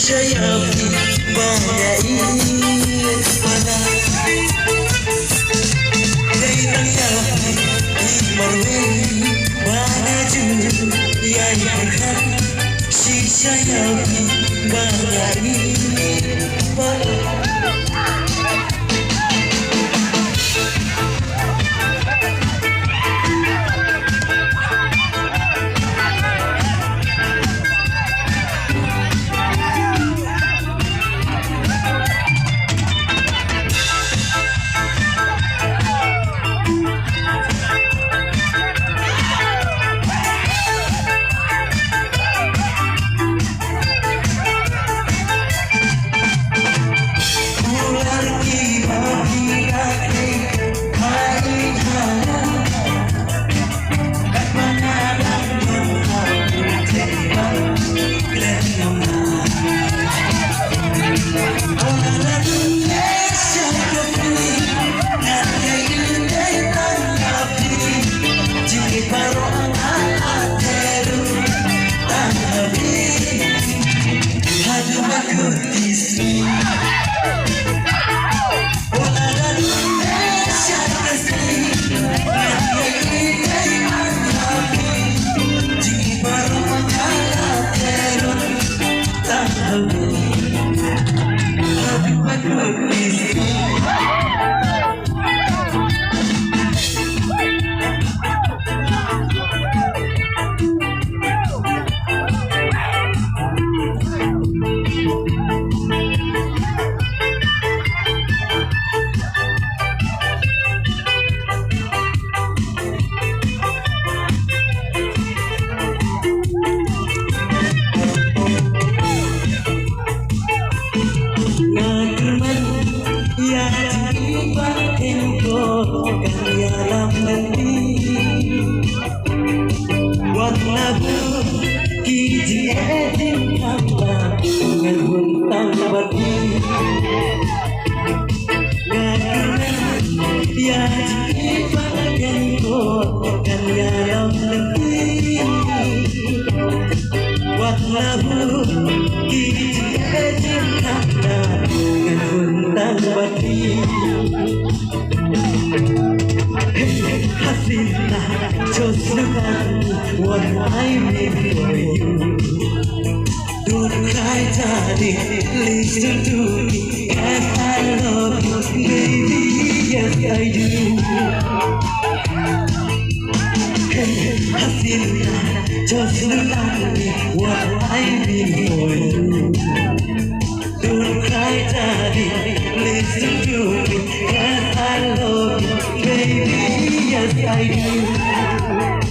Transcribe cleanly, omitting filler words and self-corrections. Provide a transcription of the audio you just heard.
Sayapku bangai pada Dayang yapi marwe banaju yang berkat si sayapku bangai pada Just look at what I made for you. Don't cry, darling, listen to me, as I love you, baby, yes I do. Hasina, just look at me, what I made for you. Don't cry, darling, listen to me, as I love you, baby, yes I do.